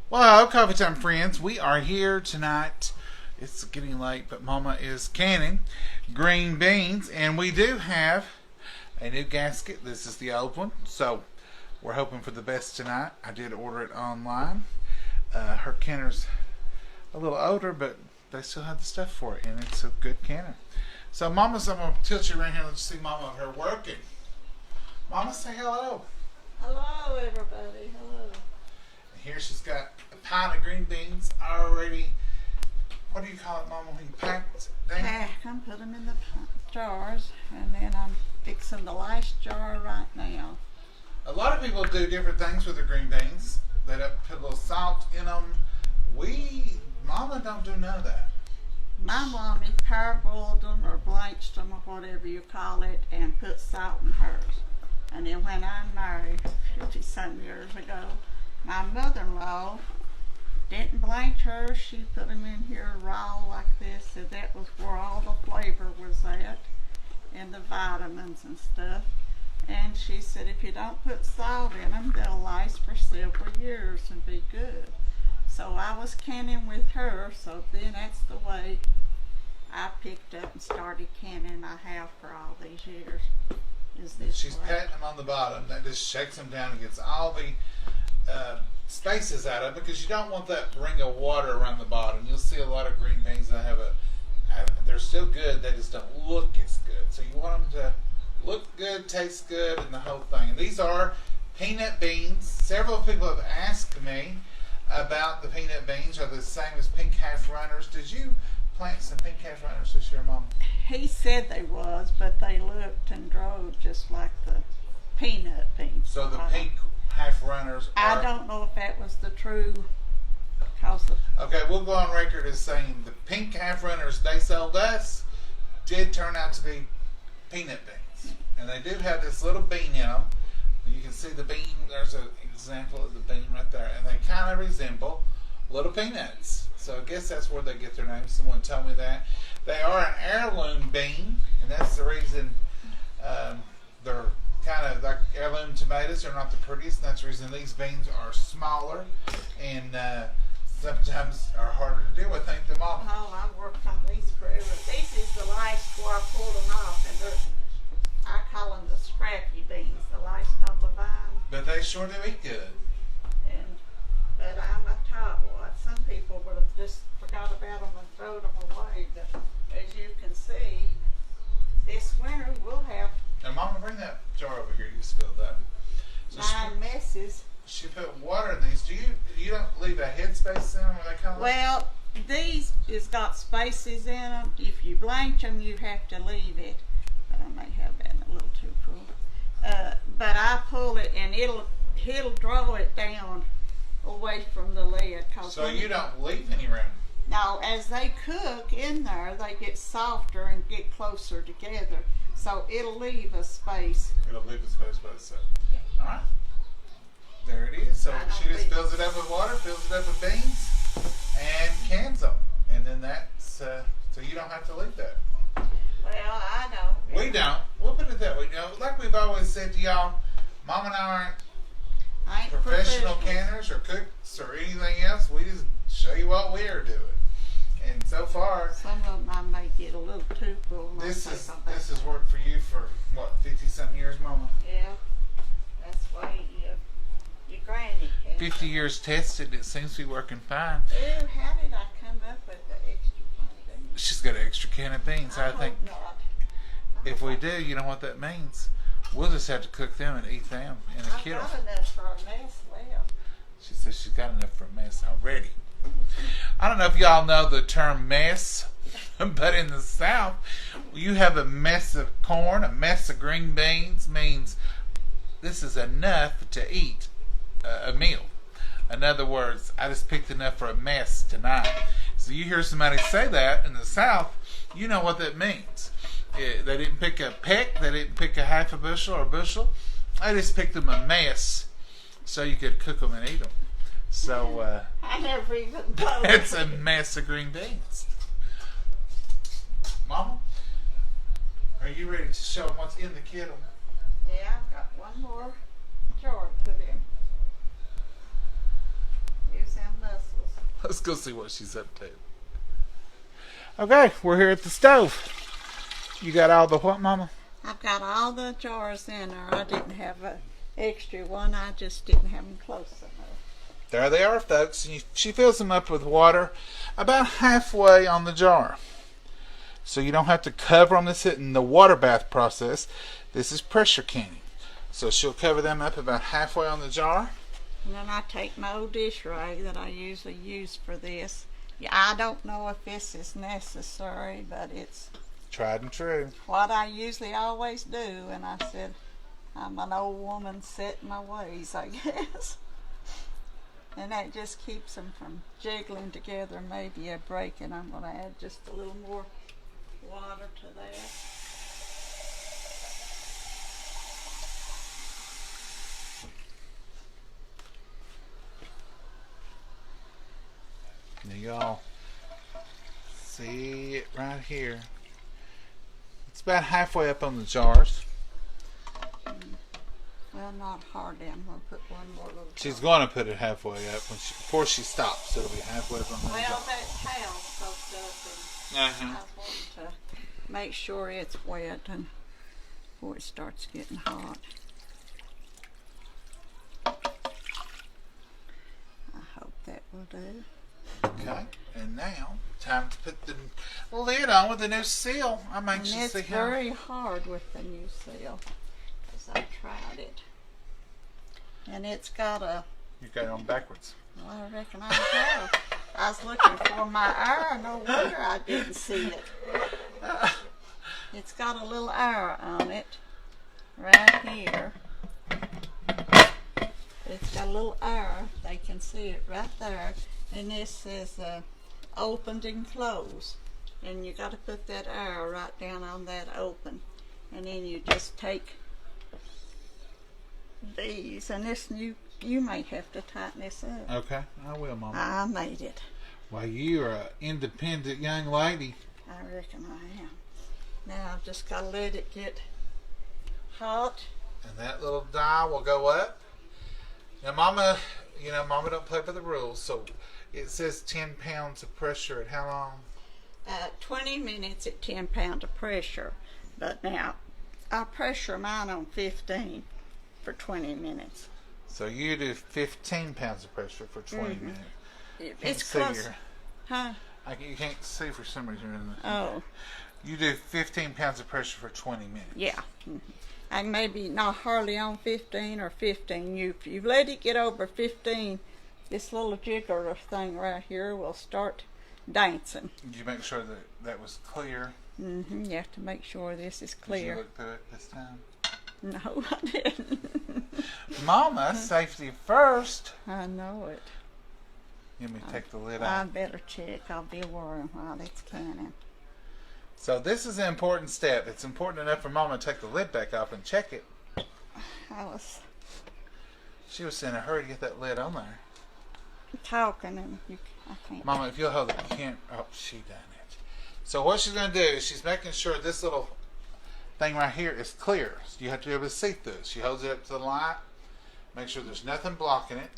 Well, coffee time, friends. We are here tonight. It's getting late, but Mama is canning green beans, and we do have a new gasket. This is the old one, so we're hoping for the best tonight. I did order it online. Her canner's a little older, but they still have the stuff for it, and it's a good canner. So, Mama's, I'm going to tilt you around here. Let's see Mama over here working. Mama, say hello. Hello, everybody. Hello. And here she's got a pint of green beans already. What do you call it, Mama, when you packed down? Pack them, put them in the jars, and then I'm fixing the last jar right now. A lot of people do different things with their green beans. They put a little salt in them. Mama don't do none of that. My mommy parboiled them or blanched them or whatever you call it and put salt in hers. And then when I married 50-some years ago, my mother-in-law didn't blanch hers. She put them in here raw like this, and that was where all the flavor was at and the vitamins and stuff. And she said if you don't put salt in them, they'll last for several years and be good. So I was canning with her, so then that's the way I picked up and started canning. I have for all these years. Is this She's way. patting them on the bottom. That just shakes them down and gets all the spaces out of it, because you don't want that ring of water around the bottom. You'll see a lot of green beans that they're still good, they just don't look as good. So you want them to look good, taste good, and the whole thing. And these are peanut beans. Several people have asked me about the peanut beans. Are they the same as pink half runners? Did you plant some pink half runners this year, Mom? He said they was, but they looked and drove just like the peanut beans. So the pink half runners are... I don't know if that was the true cause of... Okay, we'll go on record as saying the pink half runners they sold us did turn out to be peanut beans. And they do have this little bean in them. You can see the bean. There's an example of the bean right there. And they kind of resemble little peanuts. So I guess that's where they get their name. Someone told me that. They are an heirloom bean, and that's the reason they're kind of like heirloom tomatoes. They're not the prettiest, and that's the reason these beans are smaller and sometimes are harder to deal with. Think them all. Oh, I worked on these forever. This is the last where I pulled them off, and I call them the scrappy beans, the last on the vine. But they sure do eat good. But I'm a tightwad. Some people would have just forgot about them and thrown them away. But as you can see, this winter we'll have Now, Mama, bring that jar over here. You spilled that. So 9 messes. She put water in these. You don't leave a headspace in them when they come? Well, these has got spaces in them. If you blanch them, you have to leave it. But I may have that a little too full. But I pull it and it'll draw it down away from the lid. So you don't leave any room? Now, as they cook in there, they get softer and get closer together. So it'll leave a space. It'll leave a space by itself. All right. There it is. So she just fills it up with water, fills it up with beans, and cans them. And then that's, so you don't have to leave that. Well, I know. We don't. We'll put it that way. You know, like we've always said to y'all, Mom and I aren't ain't professional canners or cooks or anything else. We just show you what we are doing. And so far, some of them I may get a little too full. this has worked for you for what, 50-something years, Mama? Yeah, that's why your granny can. 50 years tested. It seems to be working fine. Ew, how did I come up with the extra can of beans? She's got an extra can of beans. I think hope not. if we do, you know what that means? We'll just have to cook them and eat them in a kettle. I've got enough for a mess left. She says she's got enough for a mess already. I don't know if y'all know the term mess, but in the South, you have a mess of corn, a mess of green beans means this is enough to eat a meal. In other words, I just picked enough for a mess tonight. So you hear somebody say that in the South, you know what that means. They didn't pick a peck, they didn't pick a half a bushel or a bushel. They just picked them a mess so you could cook them and eat them. So I never even thought. it's a mess of green beans. Mama, are you ready to show them what's in the kettle? Yeah, I've got one more jar to put in. Use them Let's go see what she's up to. Okay, we're here at the stove. You got all the what, Mama? I've got all the jars in there. I didn't have an extra one. I just didn't have them close enough. There they are, folks. She fills them up with water about halfway on the jar. So you don't have to cover them. This in the water bath process. This is pressure canning. So she'll cover them up about halfway on the jar. And then I take my old dish rag that I usually use for this. Yeah, I don't know if this is necessary, but it's tried and true. What I usually always do. And I said, I'm an old woman set in my ways, I guess. And that just keeps them from jiggling together, maybe a break. And I'm going to add just a little more water to that. Now y'all see it right here. It's about halfway up on the jars. Well, not hardly. I'm going to put one more little She's going to put it halfway up before she stops. It'll be halfway up on the jar. Well, that towel's soaked up, and I want to make sure it's wet and before it starts getting hot. I hope that will do. Okay, and now time to put the lid on with the new seal. I'm anxious and to see it's how. very hard with the new seal because I tried it, and it's got a. You got it on backwards. Well, I reckon I have. I was looking for my arrow. No wonder I didn't see it. It's got a little arrow on it right here. It's got a little arrow. They can see it right there. And this says opened and closed. And you got to put that arrow right down on that open. And then you just take these. And this you may have to tighten this up. Okay, I will, Mama. I made it. Well, you're an independent young lady. I reckon I am. Now I've just got to let it get hot. And that little dial will go up. Now, Mama, Mama don't play by the rules, so it says 10 pounds of pressure at how long? 20 minutes at 10 pounds of pressure. But now, I pressure mine on 15 for 20 minutes. So you do 15 pounds of pressure for 20 minutes. It's close. Huh? You can't see for some reason. Oh. You do 15 pounds of pressure for 20 minutes. Yeah. And maybe not hardly on 15 or 15. If you let it get over 15, this little jiggler thing right here will start dancing. Did you make sure that was clear? Mm-hmm. You have to make sure this is clear. Did you look through it this time? No, I didn't. Mama, safety first. I know it. Let me take the lid off. I better check. I'll be worrying while it's canning. So this is an important step. It's important enough for Mama to take the lid back off and check it. She was in a hurry to get that lid on there. Talking and I can't. Mama, if you'll hold it, you can't. Oh, she done it. So what she's going to do is she's making sure this little thing right here is clear. So you have to be able to see through it. She holds it up to the light. Make sure there's nothing blocking it.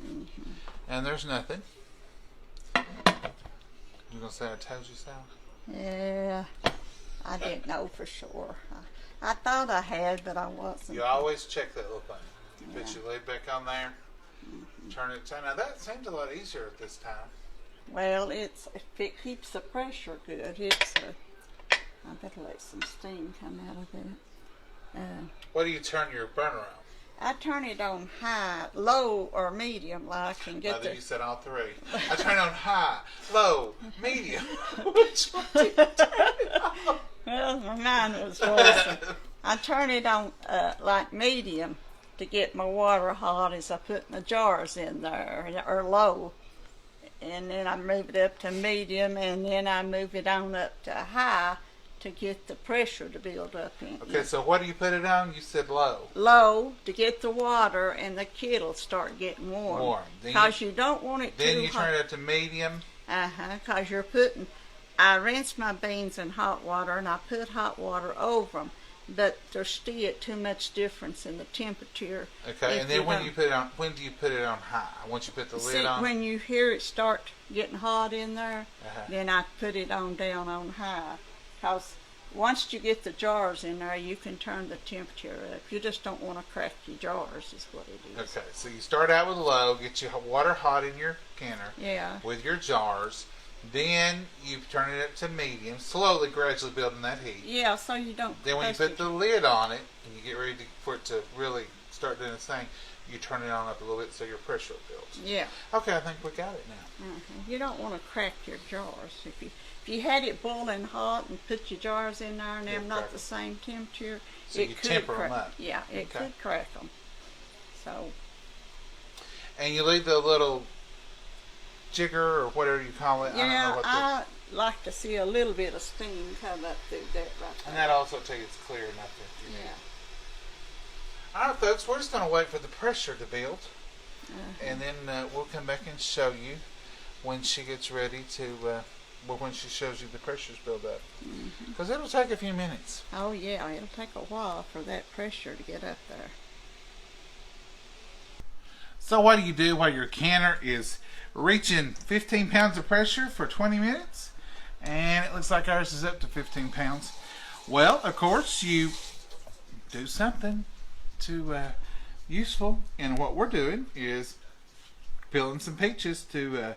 Mm-hmm. And there's nothing. You going to say I told you so? Yeah, I didn't know for sure. I thought I had, but I wasn't. You always check that little thing. You put your lid back on there. Mm-hmm. Turn it. Now that seems a lot easier at this time. Well, if it keeps the pressure good, I better let some steam come out of it. What do you turn your burner on? I turn it on high, low, or medium, like, and get You said all three. I turn it on high, low, medium. Which one do you turn it on? Well, mine was worse. I turn it on like medium to get my water hot as I put my jars in there, or low. And then I move it up to medium, and then I move it on up to high to get the pressure to build up in. Okay, so what do you put it on? You said low. Low to get the water and the kettle start getting warm. Warm. Because you don't want it too hot. Then you turn it up to medium. Because I rinse my beans in hot water and I put hot water over them. but there's still too much difference in the temperature. Okay, and then when do you put it on high? Once you put the lid on? When you hear it start getting hot in there, Uh-huh. then I put it down on high. Because once you get the jars in there, you can turn the temperature up. You just don't want to crack your jars, is what it is. Okay, so you start out with low, get your water hot in your canner with your jars. Then you turn it up to medium, slowly, gradually building that heat. Yeah, so you don't. Then when you put the lid on it and you get ready for it to really start doing its thing, you turn it on up a little bit so your pressure builds. Yeah. Okay, I think we got it now. Mm-hmm. You don't want to crack your jars. If you had it boiling hot and put your jars in there and they're not the same temperature, so it you could temper them up. Yeah, it could crack them. So. And you leave the little jigger or whatever you call it. Yeah, I like to see a little bit of steam come up through that right there. And that also tells you it's clear enough. Yeah. All right, folks, we're just going to wait for the pressure to build. And then we'll come back and show you when she gets ready to, when she shows you the pressures build up. Because it'll take a few minutes. Oh, yeah, it'll take a while for that pressure to get up there. So what do you do while your canner is reaching 15 pounds of pressure for 20 minutes? And it looks like ours is up to 15 pounds. Well, of course, you do something to useful. And what we're doing is peeling some peaches to...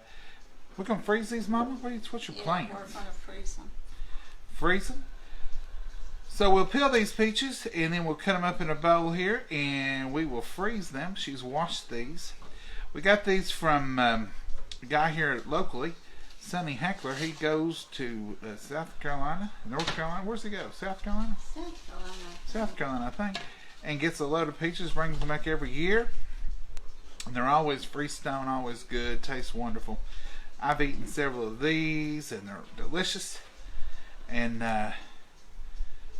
we're going to freeze these, Mama? What's your plan? We're going to freeze them. Freeze them? So we'll peel these peaches and then we'll cut them up in a bowl here and we will freeze them. She's washed these. We got these from a guy here locally, Sonny Hackler. He goes to South Carolina, North Carolina. Where's he go? South Carolina? South Carolina. South Carolina, I think. And gets a load of peaches, brings them back every year. And they're always freestone, always good, tastes wonderful. I've eaten several of these and they're delicious. And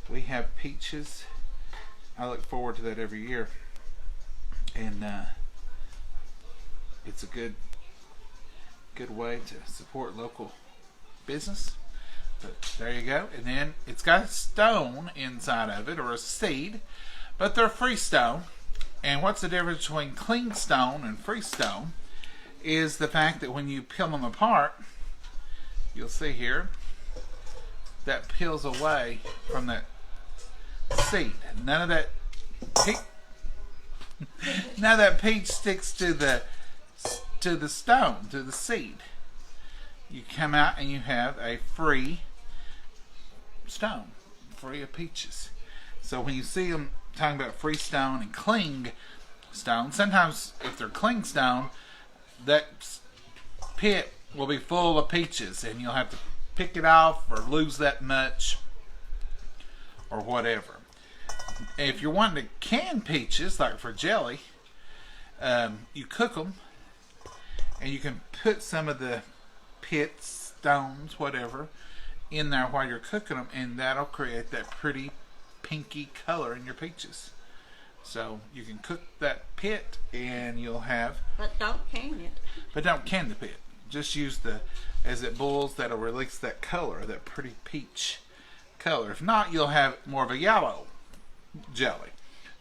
we have peaches. I look forward to that every year. And it's a good way to support local business. But there you go. And then it's got a stone inside of it, or a seed, but they're freestone. And what's the difference between clean stone and freestone is the fact that when you peel them apart, you'll see here, that peels away from that seed. None of that peach sticks to the stone, to the seed. You come out and you have a free stone, free of peaches. So when you see them talking about free stone and cling stone, sometimes if they're cling stone, that pit will be full of peaches and you'll have to pick it off or lose that much or whatever. If you're wanting to can peaches, like for jelly, you cook them and you can put some of the pits, stones, whatever, in there while you're cooking them, and that'll create that pretty pinky color in your peaches. So you can cook that pit and you'll have... But don't can it. But don't can the pit. Just use as it boils, that'll release that color, that pretty peach color. If not, you'll have more of a yellow jelly.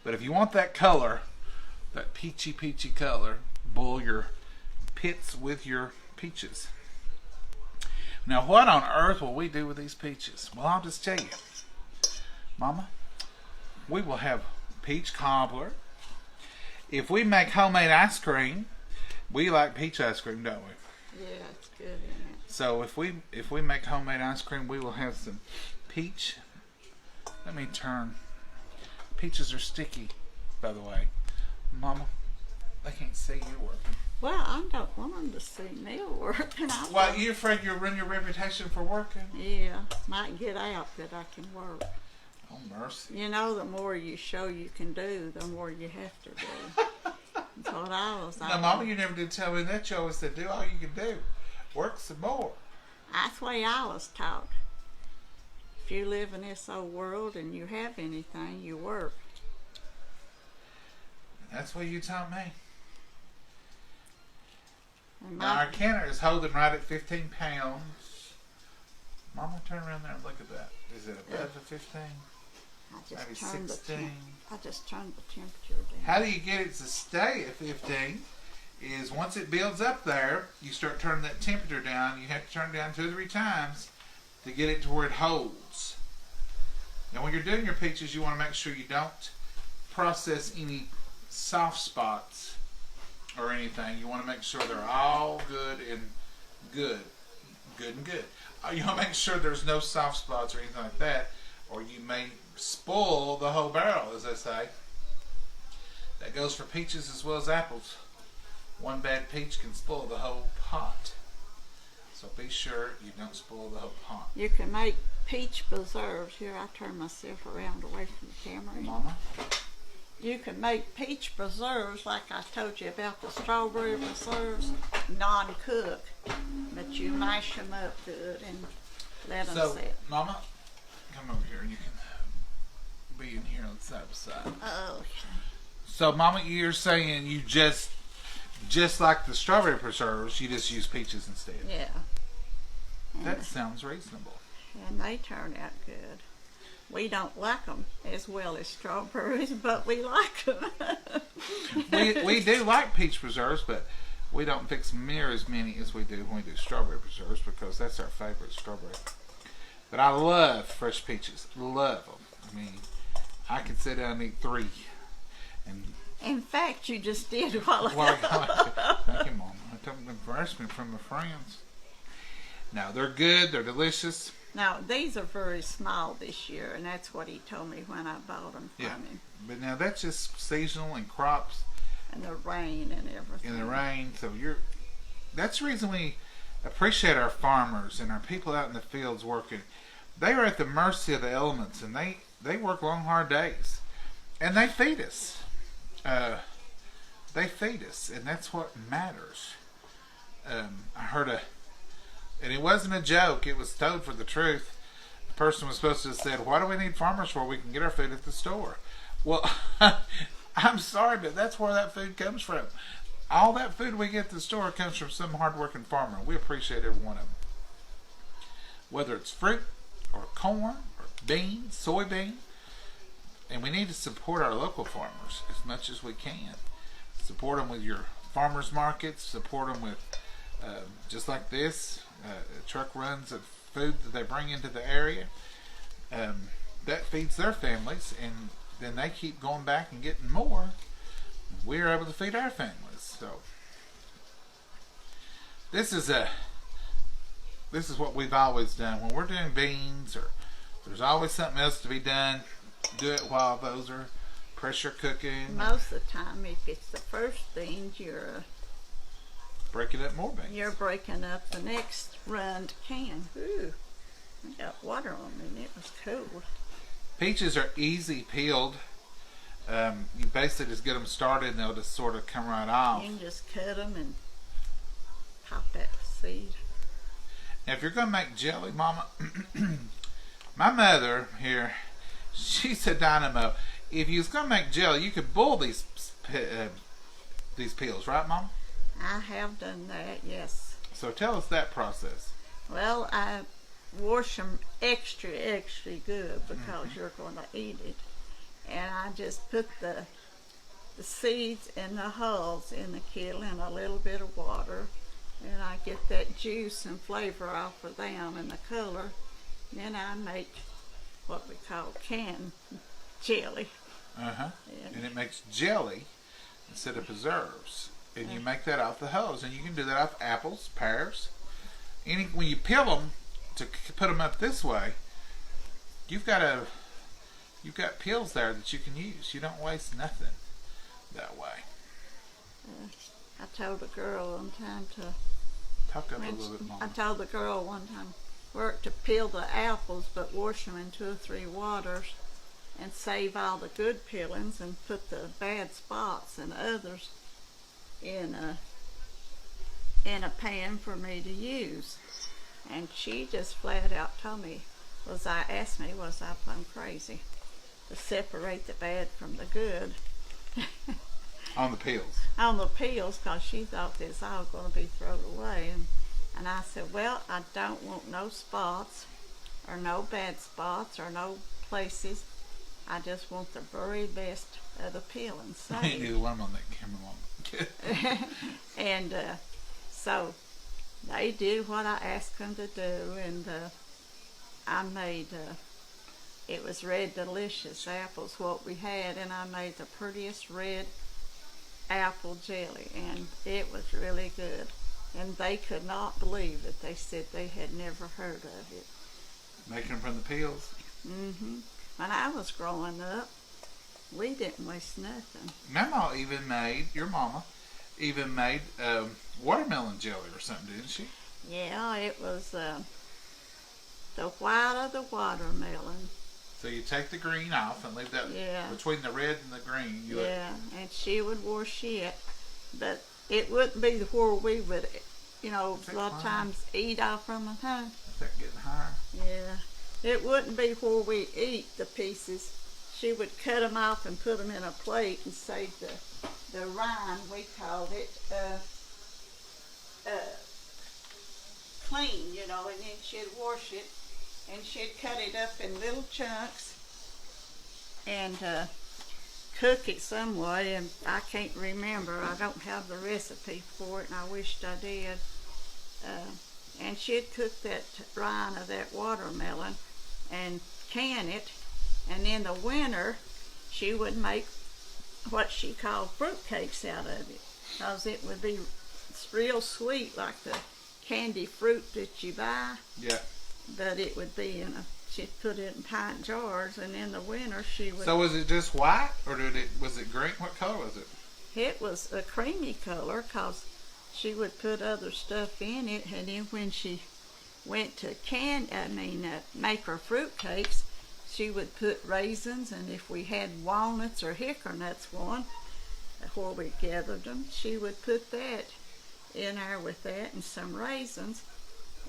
But if you want that color, that peachy color, boil your pits with your peaches. Now, what on earth will we do with these peaches? Well, I'll just tell you. Mama, we will have peach cobbler. If we make homemade ice cream, we like peach ice cream, don't we? Yeah, it's good, isn't it? So if we make homemade ice cream, we will have some peach. Let me turn. Peaches are sticky, by the way. Mama, they can't see you working. Well, I don't want them to see me working. Well, you afraid you'll ruin your reputation for working? Yeah, might get out that I can work. Oh, mercy. You know, the more you show you can do, the more you have to do. That's what I was. No, Mama, you never did tell me that. You always said, do all you can do. Work some more. That's the way I was taught. If you live in this old world and you have anything, you work. That's what you taught me. And Now, our canner is holding right at 15 pounds. Mama, turn around there and look at that. Is it above the 15? maybe 16. I just turned the temperature down. How do you get it to stay at 15? Is once it builds up there, you start turning that temperature down. You have to turn it down 2 or 3 times to get it to where it holds. Now when you're doing your peaches, you want to make sure you don't process any soft spots or anything. You want to make sure they're all good and good. You want to make sure there's no soft spots or anything like that, or you may spoil the whole barrel, as they say. That goes for peaches as well as apples. One bad peach can spoil the whole pot. So be sure you don't spoil the whole pot. You can make peach preserves. Here, I turn myself around away from the camera. Mama? You can make peach preserves like I told you about the strawberry preserves, non-cook, but you mash them up good and let them sit. Mama, come over here and you can be in here on side by side. Oh. So, Mama, you're saying you just like the strawberry preserves, you just use peaches instead. Yeah. That sounds reasonable. And they turn out good. We don't like them as well as strawberries, but we like them. we do like peach preserves, but we don't fix near as many as we do when we do strawberry preserves because that's our favorite strawberry. But I love fresh peaches. Love them. I mean, I can sit down and eat 3. And in fact, you just did while ago. Thank you, Mom. I took them embarrassment from my friends. No, they're good. They're delicious. Now, these are very small this year, and that's what he told me when I bought them from him. But now that's just seasonal and crops. And the rain and everything. And the rain. So that's the reason we appreciate our farmers and our people out in the fields working. They are at the mercy of the elements, and they work long, hard days. And they feed us. They feed us, and that's what matters. I heard and it wasn't a joke, it was told for the truth. The person was supposed to have said, why do we need farmers for? We can get our food at the store. Well, I'm sorry, but that's where that food comes from. All that food we get at the store comes from some hard-working farmer. We appreciate every one of them. Whether it's fruit, or corn, or beans, soybean. And we need to support our local farmers as much as we can. Support them with your farmers markets. Support them with, just like this, truck runs of food that they bring into the area. That feeds their families, and then they keep going back and getting more. We're able to feed our families. So this is what we've always done. When we're doing beans, or there's always something else to be done, do it while those are pressure cooking. Most of the time, if it's the first beans, you're breaking up more beans. You're breaking up the next run to can. Ooh, I got water on me and it was cold. Peaches are easy peeled. You basically just get them started and they'll just sort of come right off. You can just cut them and pop that seed. Now if you're going to make jelly, Mama, my mother here, she's a dynamo. If you was going to make jelly, you could boil these peels, right, Mama? I have done that, yes. So tell us that process. Well, I wash them extra good because you're going to eat it. And I just put the seeds and the hulls in the kettle in a little bit of water. And I get that juice and flavor off of them and the color. Then I make what we call canned jelly. And it makes jelly instead of preserves. And you make that off the hulls, and you can do that off apples, pears. When you peel them to put them up this way, you've got peels there that you can use. You don't waste nothing that way. I told a girl one time talk up a little bit more. I told the girl one time to peel the apples, but wash them in 2 or 3 waters, and save all the good peelings and put the bad spots and others in a pan for me to use. And she just flat out told me, asked me, was I plumb crazy to separate the bad from the good? On the peels? On the peels, because she thought this all going to be thrown away. And I said, well, I don't want no spots or no bad spots or no places. I just want the very best of the peeling I saved. knew one on that camera. And so they did what I asked them to do, and I made, it was red delicious apples what we had, and I made the prettiest red apple jelly, and it was really good. And they could not believe it. They said they had never heard of it. Making them from the peels. When I was growing up, we didn't waste nothing. Mama even made, your mama, even made watermelon jelly or something, didn't she? Yeah, it was the white of the watermelon. So you take the green off and leave that between the red and the green. And she would wash it, but it wouldn't be where we would, a lot of times eat off from it, huh? Is that getting higher? Yeah. It wouldn't be where we eat the pieces. She would cut them off and put them in a plate and save the rind, we called it, clean, and then she'd wash it, and she'd cut it up in little chunks and cook it some way, and I can't remember. I don't have the recipe for it, and I wished I did. And she'd cook that rind of that watermelon and can it, and in the winter she would make what she called fruit cakes out of it, because it would be real sweet like the candy fruit that you buy. Yeah. But it would be she'd put it in pint jars, and in the winter she would. So was it just white, or was it green? What color was it? It was a creamy color, because she would put other stuff in it, and then when she went to make her fruit cakes, she would put raisins, and if we had walnuts or hickory nuts where we gathered them, she would put that in there with that and some raisins,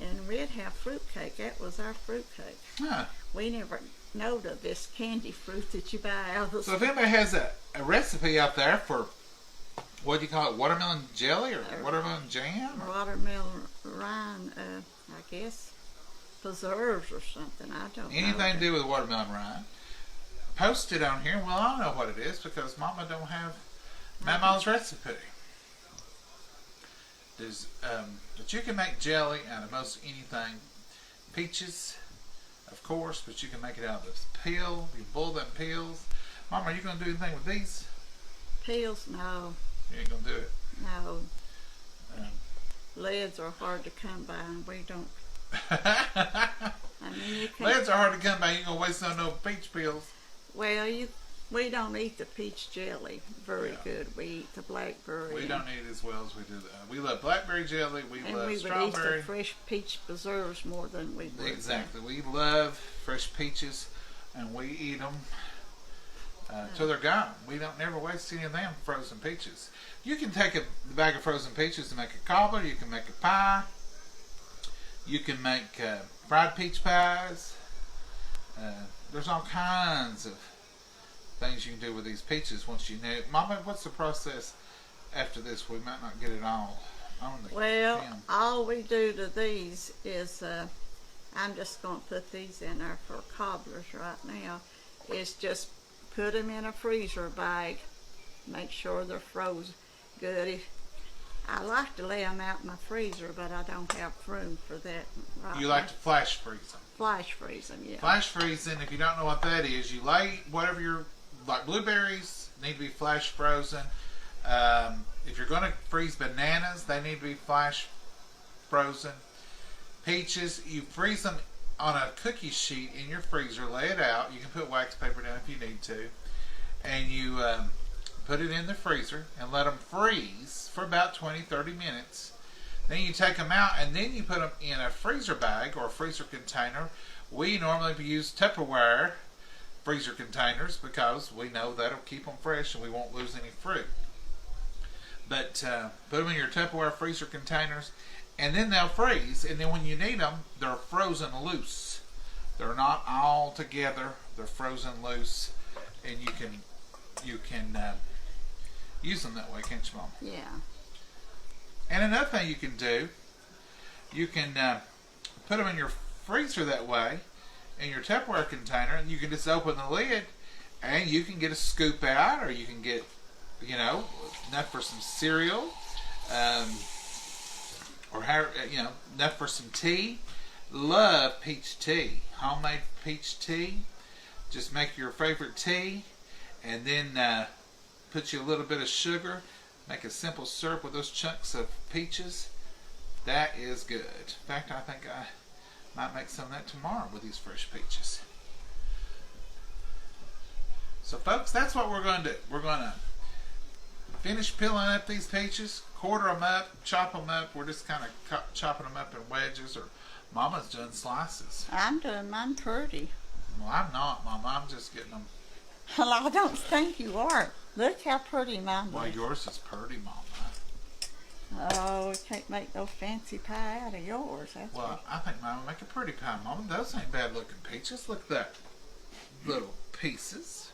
and we'd have fruit cake. That was our fruit cake. Huh. We never knowed of this candy fruit that you buy out of the So if anybody has a recipe out there for, what do you call it, watermelon jelly or watermelon jam? Watermelon rind, I guess, preserves or something. I don't know. Anything to do with watermelon rind. Post it on here. Well, I don't know what it is because Mama don't have Mama's recipe. But you can make jelly out of most anything. Peaches, of course, but you can make it out of this peel. You boil them peels. Mama, are you going to do anything with these? Peels? No. You ain't going to do it? No. Leads are hard to come by, and we don't. You can. Leads are hard to come by. You ain't going to waste on no peach peels. Well, we don't eat the peach jelly very good. We eat the blackberry. We don't eat it as well as we do that. We love blackberry jelly. We love strawberry. And we would eat the fresh peach preserves more than we would. Exactly. We love fresh peaches, and we eat them till they're gone. We don't never waste any of them frozen peaches. You can take a bag of frozen peaches to make a cobbler. You can make a pie. You can make fried peach pies. There's all kinds of things you can do with these peaches once you know. Mama, what's the process after this? We might not get it all on the film. All we do to these is, I'm just going to put these in there for cobblers right now, is just put them in a freezer bag. Make sure they're frozen good. I like to lay them out in my freezer, but I don't have room for that right You like to flash freeze them? Flash freeze them, yeah. Flash freezing, if you don't know what that is, you lay whatever you're, like blueberries, need to be flash frozen. If you're going to freeze bananas, they need to be flash frozen. Peaches, you freeze them on a cookie sheet in your freezer, lay it out. You can put wax paper down if you need to. And you put it in the freezer and let them freeze for about 20-30 minutes. Then you take them out and then you put them in a freezer bag or a freezer container. We normally use Tupperware freezer containers because we know that'll keep them fresh and we won't lose any fruit. But put them in your Tupperware freezer containers and then they'll freeze, and then when you need them, they're frozen loose. They're not all together. They're frozen loose, and you can use them that way, can't you, Mom? Yeah. And another thing you can do, you can put them in your freezer that way, in your Tupperware container, and you can just open the lid And you can get a scoop out, or you can get, enough for some cereal, or enough for some tea. Love peach tea, homemade peach tea. Just make your favorite tea, and then put you a little bit of sugar. Make a simple syrup with those chunks of peaches. That is good. In fact, I think I might make some of that tomorrow with these fresh peaches. So folks, that's what we're going to do. We're going to finish peeling up these peaches, quarter them up, chop them up. We're just kind of chopping them up in wedges, or Mama's doing slices. I'm doing mine pretty. Well, I'm not, Mama. I'm just getting them. Well, I don't think you are. Look how pretty mine is. Well, yours is pretty, Mama. Oh, we can't make no fancy pie out of yours. That's Well, I think Mama make a pretty pie, Mama. Those ain't bad looking peaches. Look at that. Little pieces.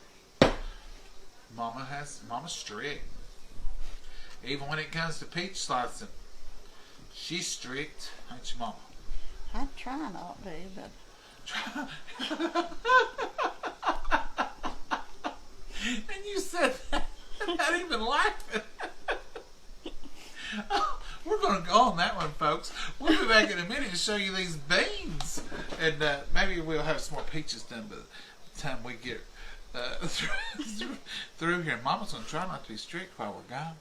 Mama's strict. Even when it comes to peach slicing, she's strict, ain't you, Mama? I try not to, but and you said that without even laughing. Oh, we're going to go on that one, folks. We'll be back in a minute to show you these beans, and maybe we'll have some more peaches done by the time we get through here. Mama's going to try not to be strict while we're gone.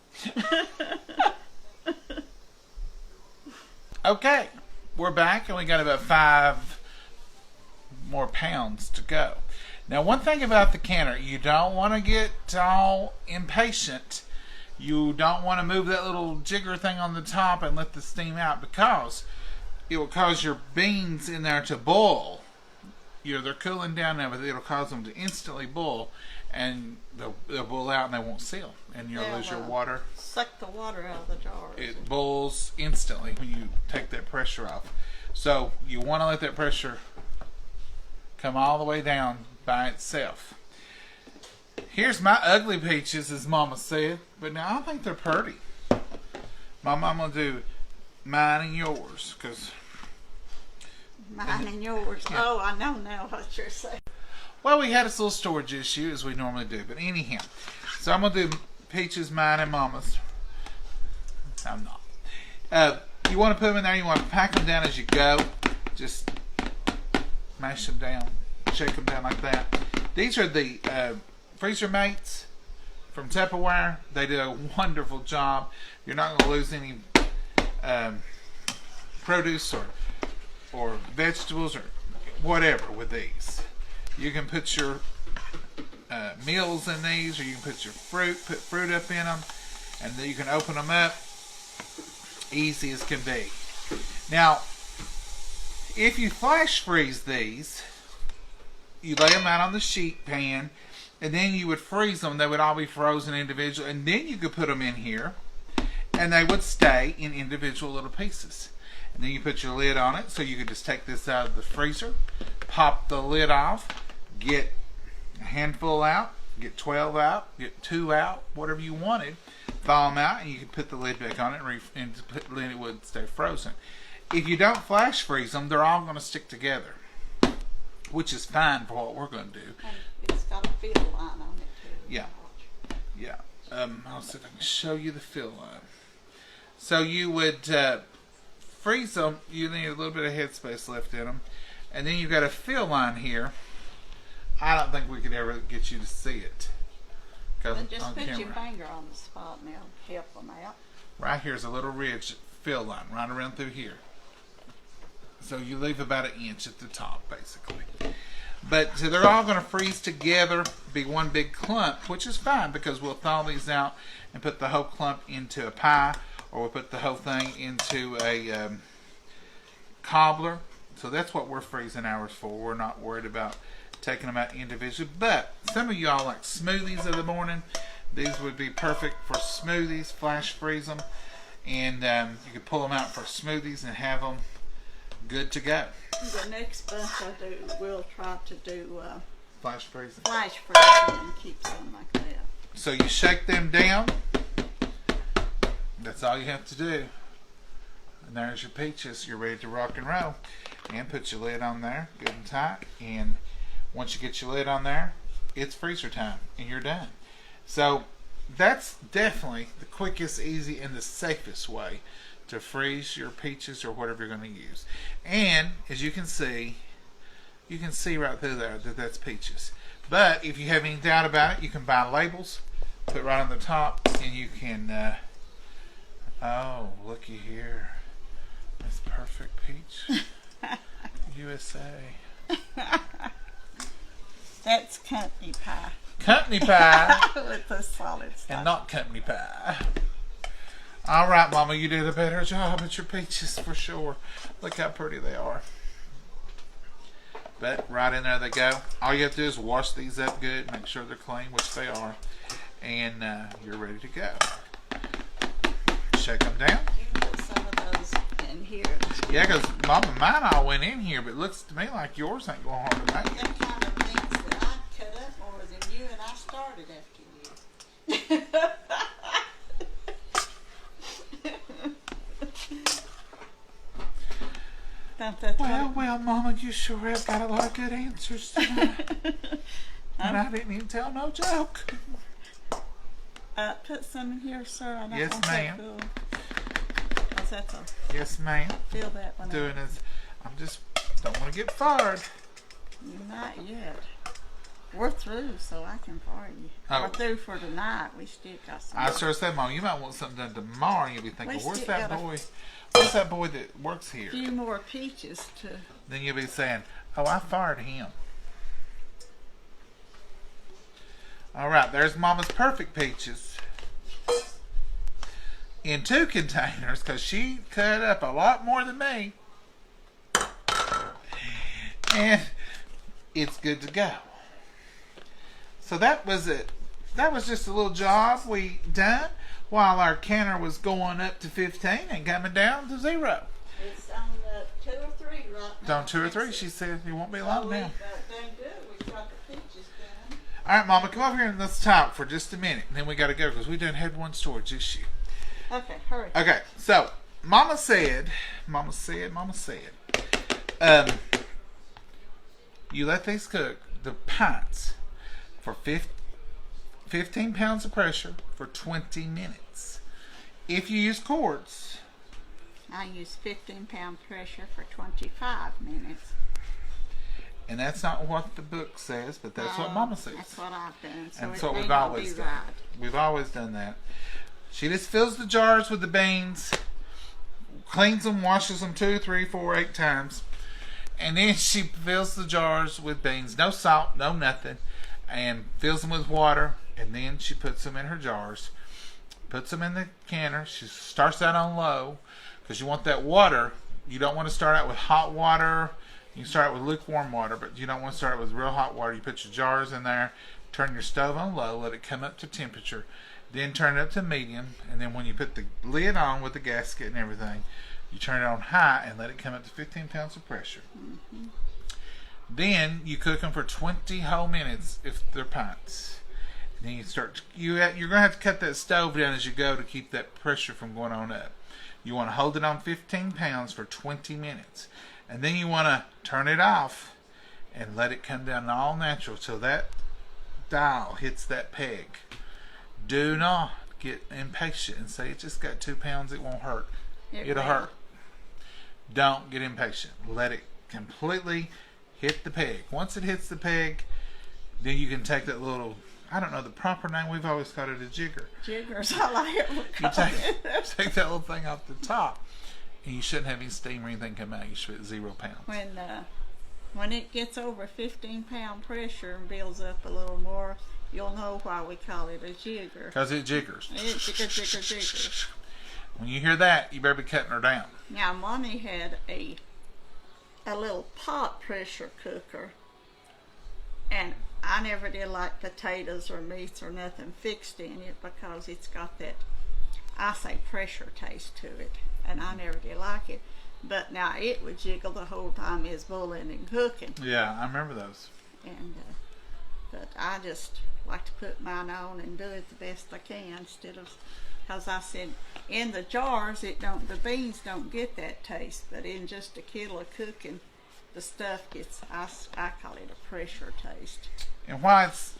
Okay, we're back, and we got about 5 more pounds to go. Now, one thing about the canner, you don't want to get all impatient. You don't want to move that little jigger thing on the top and let the steam out, because it will cause your beans in there to boil. They're cooling down now, but it'll cause them to instantly boil, and they'll boil out and they won't seal, and you'll lose your water. Suck the water out of the jar. It boils instantly when you take that pressure off. So you want to let that pressure come all the way down by itself. Here's my ugly peaches, as Mama said, but now I think they're pretty. Mama, I'm going to do mine and yours, because... Mine and yours. Yeah. Oh, I know now what you're saying. Well, we had this little storage issue, as we normally do, but anyhow. So I'm going to do peaches, mine, and Mama's. I'm not. You want to put them in there, you want to pack them down as you go. Just mash them down, shake them down like that. These are the freezer mates from Tupperware. They do a wonderful job. You're not going to lose any produce or vegetables or whatever with these. You can put your meals in these, or you can put fruit up in them, and then you can open them up easy as can be. Now, if you flash freeze these, you lay them out on the sheet pan, and then you would freeze them. They would all be frozen individually, and then you could put them in here, and they would stay in individual little pieces. And then you put your lid on it, so you could just take this out of the freezer, pop the lid off, get a handful out, get 12 out, get 2 out, whatever you wanted, thaw them out, and you could put the lid back on it, and then it would stay frozen. If you don't flash freeze them, they're all going to stick together, which is fine for what we're going to do. And it's got a fill line on it too. Yeah. Yeah. I'll see if I can show you the fill line. So you would freeze them. You need a little bit of headspace left in them. And then you've got a fill line here. I don't think we could ever get you to see it. But just put your finger on the spot and it'll help them out. Right here's a little ridge fill line right around through here. So you leave about 1 inch at the top, basically. But so they're all going to freeze together, be one big clump, which is fine because we'll thaw these out and put the whole clump into a pie, or we'll put the whole thing into a cobbler. So that's what we're freezing ours for. We're not worried about taking them out individually. But some of y'all like smoothies of the morning. These would be perfect for smoothies. Flash freeze them, and you can pull them out for smoothies and have them good to go. The next bunch I do, we'll try to do flash freezing. Flash freezing and keep them like that. So you shake them down. That's all you have to do. And there's your peaches. You're ready to rock and roll. And put your lid on there, good and tight. And once you get your lid on there, it's freezer time, and you're done. So that's definitely the quickest, easy, and the safest way to freeze your peaches or whatever you're going to use. And as you can see right through there that that's peaches. But if you have any doubt about it, you can buy labels, put right on the top, and you can. Oh, looky here. That's perfect peach. USA. That's company pie. Company pie. With the solid stuff. And not company pie. All right, Mama, you did a better job at your peaches for sure. Look how pretty they are. But right in there they go. All you have to do is wash these up good, make sure they're clean, which they are, and you're ready to go. Shake them down. You can put some of those in here. Yeah, because Mama, mine all went in here, but it looks to me like yours ain't going hard to make. Them kind of things that I cut up more than you, and I started after you. Don't that Well, Mama, you sure have got a lot of good answers tonight. And I didn't even tell no joke. Put some in here, sir. I don't Yes, want ma'am. that cool. 'Cause that's a Yes, ma'am. fill that one Doing up. this. I'm just don't want to get fired. Not yet. We're through, so I can fire you. Oh. We're through for tonight. We still got some. I sure said, Mom, you might want something done tomorrow. And you'll be thinking, We where's still that got a- boy? Where's that boy that works here? few more peaches to. Then you'll be saying, oh, I fired him. All right, there's Mama's perfect peaches in 2 containers because she cut up a lot more than me. And it's good to go. So that was it. That was just a little job we done while our counter was going up to 15 and coming down to 0. It's on 2 or 3 right now. It's on 2 or 3. She said it won't be long now. Done good. We got the peaches done. All right, Mama, come over here and let's talk for just a minute. And then we got to go because we done had one storage issue. Okay, hurry. Okay, so Mama said, you let these cook, the pints, for 15 pounds of pressure for 20 minutes. If you use quarts, I use 15-pound pressure for 25 minutes. and that's not what the book says, but that's what Mama says. That's what I've done. So And it that's what may we've not always be done. right. We've always done that. She just fills the jars with the beans, cleans them, washes them 2, 3, 4, 8 times, and then she fills the jars with beans, no salt, no nothing, and fills them with water, and then she puts them in her jars, puts them in the canner. She starts out on low because you want that water. You don't want to start out with hot water. You can start out with lukewarm water, but you don't want to start out with real hot water. You put your jars in there, turn your stove on low, let it come up to temperature, then turn it up to medium, and then when you put the lid on with the gasket and everything, you turn it on high and let it come up to 15 pounds of pressure. Mm-hmm. Then you cook them for 20 whole minutes if they're pints. And then you start. You're going to have to cut that stove down as you go to keep that pressure from going on up. You want to hold it on 15 pounds for 20 minutes, and then you want to turn it off and let it come down all natural till that dial hits that peg. Do not get impatient and say it just got 2 pounds. It won't hurt. It'll hurt. Don't get impatient. Let it completely hit the peg. Once it hits the peg, then you can take that little, I don't know the proper name, we've always called it a jigger. Jiggers, I like it. You take that little thing off the top, and you shouldn't have any steam or anything come out. You should be at 0 pounds. When it gets over 15-pound pressure and builds up a little more, you'll know why we call it a jigger. Because it jiggers. It's jigger. When you hear that, you better be cutting her down. Now, Mommy had a little pot pressure cooker, and I never did like potatoes or meats or nothing fixed in it because it's got that, I say, pressure taste to it, and I never did like it. But now it would jiggle the whole time it's boiling and cooking. Yeah, I remember those. And but I just like to put mine on and do it the best I can instead of, because I said in the jars the beans don't get that taste, but in just a kettle of cooking, the stuff gets, I call it a pressure taste. And why it's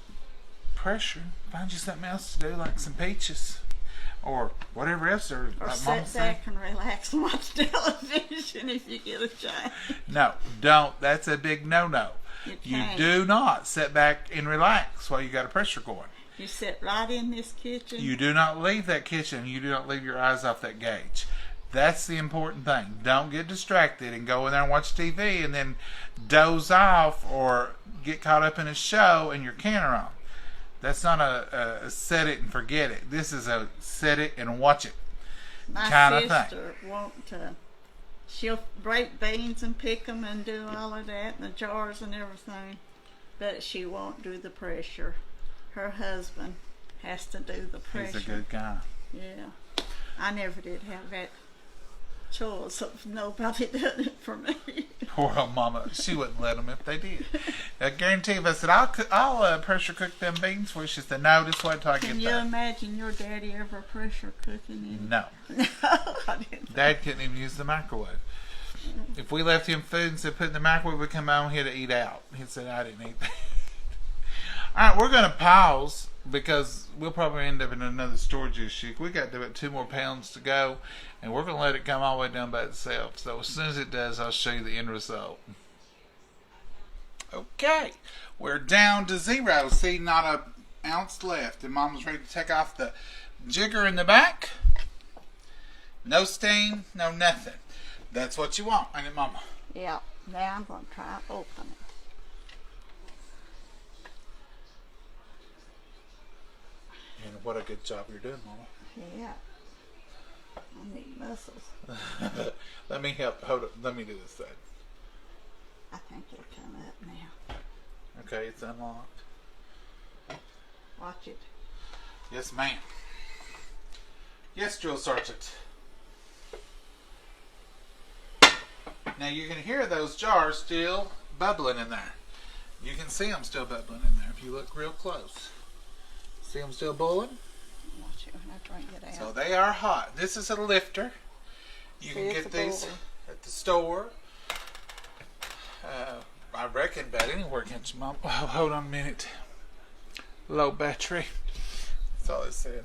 pressure. Find you something else to do, like some peaches. Or whatever else. Or like sit back and relax and watch television if you get a chance. No, don't. That's a big no-no. You do not sit back and relax while you got a pressure going. You sit right in this kitchen. You do not leave that kitchen. You do not leave your eyes off that gauge. That's the important thing. Don't get distracted and go in there and watch TV and then doze off or get caught up in a show and your canner on. That's not a set it and forget it. This is a set it and watch it kind of thing. My sister won't. She'll break beans and pick them and do all of that in the jars and everything, but she won't do the pressure. Her husband has to do the pressure. He's a good guy. Yeah, I never did have that choice of nobody done it for me. Poor old mama. She wouldn't let them if they did. I guarantee if I said, I'll pressure cook them beans for you, she said, no, just wait till I get Can you there. imagine your daddy ever pressure cooking anything? No. No, I didn't. Dad couldn't even use the microwave. If we left him food and said put it in the microwave, we'd come home here to eat out. He'd say, I didn't eat that. Alright, we're going to pause because we'll probably end up in another storage issue. We got about 2 more pounds to go, and we're going to let it come all the way down by itself. So as soon as it does, I'll show you the end result. Okay, we're down to 0. See, not an ounce left, and Mama's ready to take off the jigger in the back. No steam, no nothing. That's what you want, ain't it, Mama? Yeah. Now I'm going to try to open it. And what a good job you're doing, Mama. Yeah. I need muscles. Let me help. Hold up. Let me do this side. I think it'll come up now. Okay, it's unlocked. Watch it. Yes, ma'am. Yes, Drill Sergeant. Now you can hear those jars still bubbling in there. You can see them still bubbling in there if you look real close. See them still boiling? Watch it when I drink it out. So they are hot. This is a lifter. You can get these at the store. I reckon about anywhere, can't you, Mom? Oh, hold on a minute. Low battery. That's all it said.